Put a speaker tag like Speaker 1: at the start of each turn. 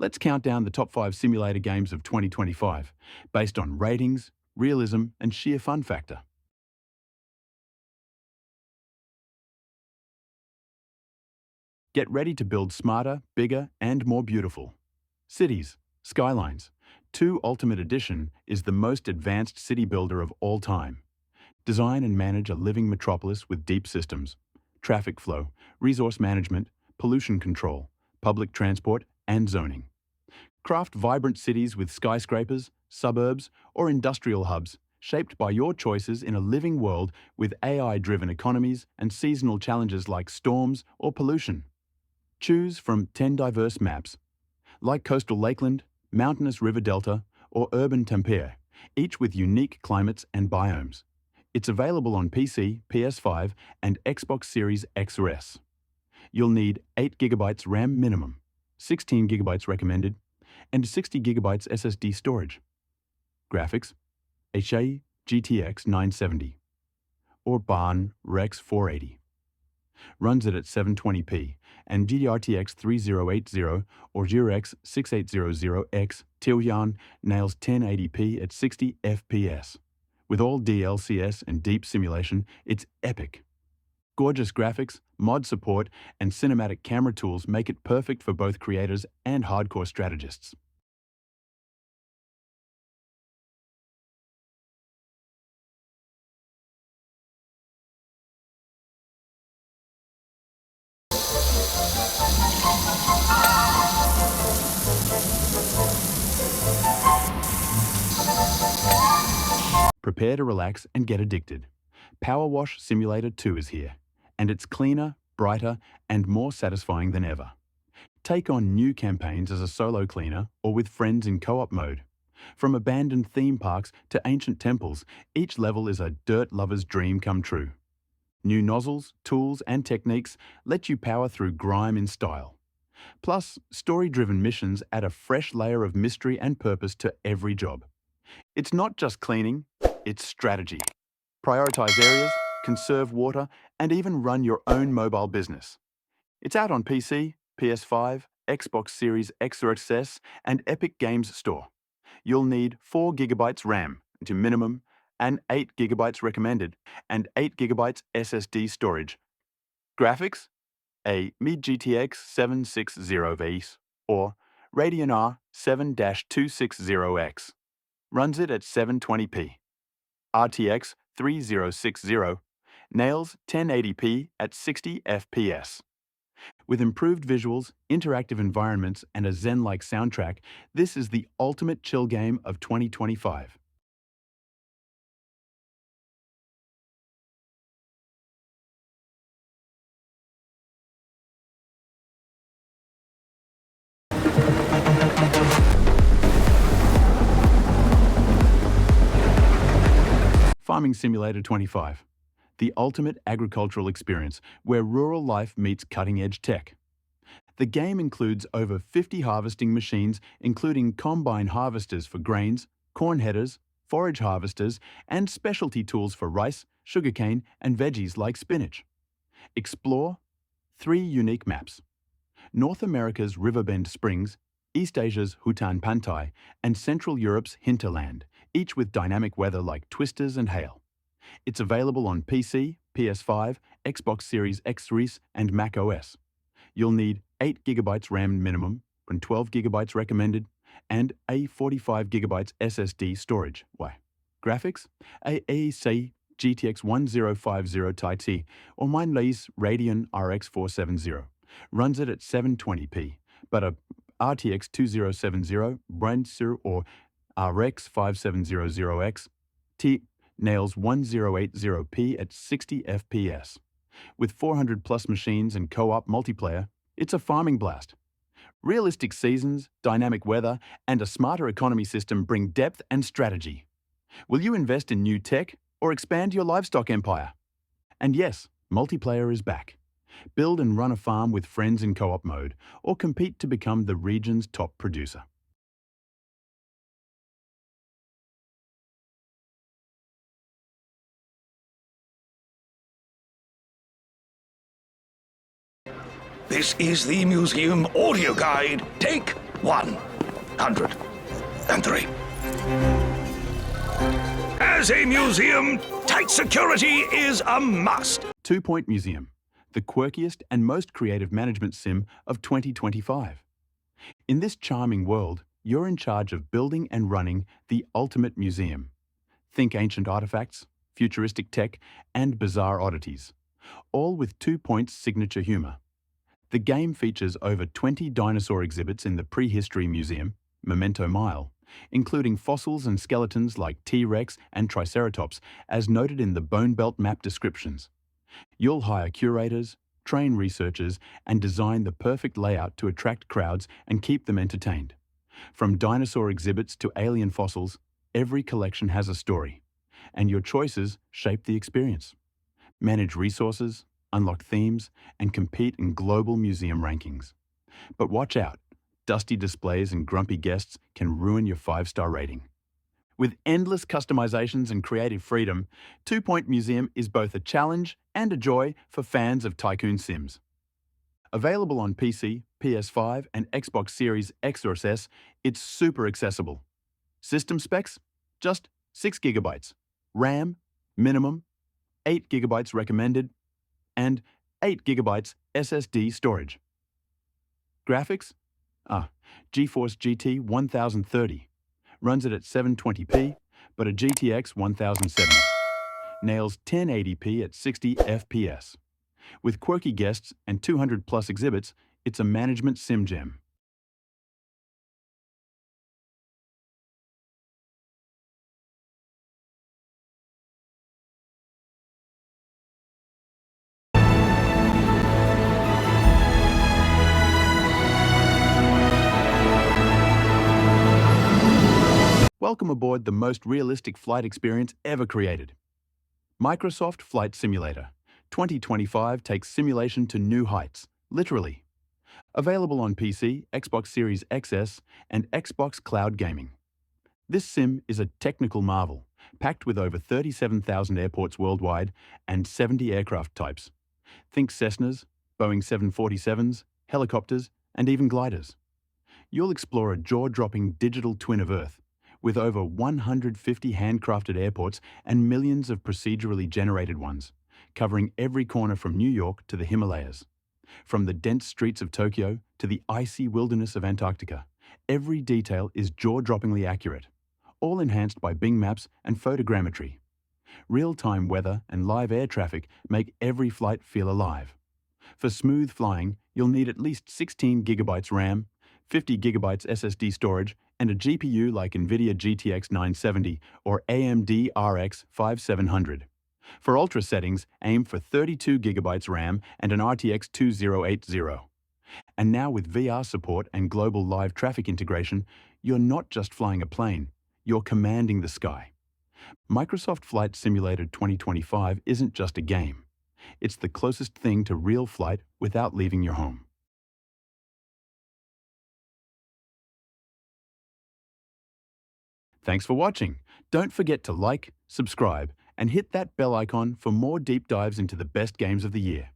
Speaker 1: Let's count down the top 5 simulator games of 2025, based on ratings, realism, and sheer fun factor. Get ready to build smarter, bigger, and more beautiful. Cities, Skylines. 2 Ultimate Edition is the most advanced city builder of all time. Design and manage a living metropolis with deep systems, traffic flow, resource management, pollution control, public transport, and zoning. Craft vibrant cities with skyscrapers, suburbs, or industrial hubs, shaped by your choices in a living world with AI-driven economies and seasonal challenges like storms or pollution. Choose from 10 diverse maps, like coastal Lakeland, mountainous river delta, or urban Tampere, each with unique climates and biomes. It's available on PC, PS5, and Xbox Series X or S. You'll need 8 GB RAM minimum, 16 GB recommended, and 60 GB SSD storage. Graphics: HAE GTX 970 or Barn Rex 480. Runs it at 720p, and GRTX 3080 or GRX 6800X Tijuana nails 1080p at 60 FPS. With all DLCS and deep simulation, it's epic. Gorgeous graphics, mod support, and cinematic camera tools make it perfect for both creators and hardcore strategists. Prepare to relax and get addicted. PowerWash Simulator 2 is here, and it's cleaner, brighter, and more satisfying than ever. Take on new campaigns as a solo cleaner or with friends in co-op mode. From abandoned theme parks to ancient temples, each level is a dirt lover's dream come true. New nozzles, tools, and techniques let you power through grime in style. Plus, story-driven missions add a fresh layer of mystery and purpose to every job. It's not just cleaning, it's strategy. Prioritize areas, conserve water, and even run your own mobile business. It's out on PC, PS5, Xbox Series X or XS, and Epic Games Store. You'll need 4 GB RAM to minimum, and 8 GB recommended, and 8 GB SSD storage. Graphics: a mid-GTX 760 Vs or Radeon R 7-260X. Runs it at 720p. RTX 3060 nails 1080p at 60 FPS. With improved visuals, interactive environments, and a zen-like soundtrack, this is the ultimate chill game of 2025. Farming Simulator 25. The ultimate agricultural experience where rural life meets cutting-edge tech. The game includes over 50 harvesting machines, including combine harvesters for grains, corn headers, forage harvesters, and specialty tools for rice, sugarcane, and veggies like spinach. Explore 3 unique maps: North America's Riverbend Springs, East Asia's Hutan Pantai, and Central Europe's Hinterland, each with dynamic weather like twisters and hail. It's available on PC, PS5, Xbox Series X, and Mac OS. You'll need 8 GB RAM minimum, and 12 GB recommended, and a 45 GB SSD storage. Why? Graphics: a AEC GTX 1050 Ti or Mindlay's Radeon RX 470. Runs it at 720p, but a RTX 2070 Brandser or RX 5700X T nails 1080p at 60 FPS. With 400 plus machines and co-op multiplayer, it's a farming blast. Realistic seasons, dynamic weather, and a smarter economy system bring depth and strategy. Will you invest in new tech or expand your livestock empire? And yes, multiplayer is back. Build and run a farm with friends in co-op mode, or compete to become the region's top producer.
Speaker 2: This is the museum audio guide. Take 103. As a museum, tight security is a must.
Speaker 1: 2 Point Museum, the quirkiest and most creative management sim of 2025. In this charming world, you're in charge of building and running the ultimate museum. Think ancient artifacts, futuristic tech, and bizarre oddities, all with 2 Point's signature humor. The game features over 20 dinosaur exhibits in the Prehistory Museum, Memento Mile, including fossils and skeletons like T-Rex and Triceratops, as noted in the Bone Belt map descriptions. You'll hire curators, train researchers, and design the perfect layout to attract crowds and keep them entertained. From dinosaur exhibits to alien fossils, every collection has a story, and your choices shape the experience. Manage resources, unlock themes, and compete in global museum rankings. But watch out, dusty displays and grumpy guests can ruin your 5-star rating. With endless customizations and creative freedom, 2 Point Museum is both a challenge and a joy for fans of Tycoon Sims. Available on PC, PS5, and Xbox Series X or S, it's super accessible. System specs? Just 6 GB. RAM, minimum, 8 GB recommended, and 8 GB SSD storage. Graphics? GeForce GT 1030. Runs it at 720p, but a GTX 1070. Nails 1080p at 60 FPS. With quirky guests and 200+ exhibits, it's a management sim gem. Welcome aboard the most realistic flight experience ever created. Microsoft Flight Simulator 2025 takes simulation to new heights, literally. Available on PC, Xbox Series XS, and Xbox Cloud Gaming. This sim is a technical marvel, packed with over 37,000 airports worldwide and 70 aircraft types. Think Cessnas, Boeing 747s, helicopters, and even gliders. You'll explore a jaw-dropping digital twin of Earth, with over 150 handcrafted airports and millions of procedurally generated ones, covering every corner from New York to the Himalayas. From the dense streets of Tokyo to the icy wilderness of Antarctica, every detail is jaw-droppingly accurate, all enhanced by Bing Maps and photogrammetry. Real-time weather and live air traffic make every flight feel alive. For smooth flying, you'll need at least 16 GB RAM, 50 GB SSD storage, and a GPU like NVIDIA GTX 970 or AMD RX 5700. For ultra settings, aim for 32 GB RAM and an RTX 2080. And now with VR support and global live traffic integration, you're not just flying a plane, you're commanding the sky. Microsoft Flight Simulator 2025 isn't just a game. It's the closest thing to real flight without leaving your home. Thanks for watching. Don't forget to like, subscribe, and hit that bell icon for more deep dives into the best games of the year.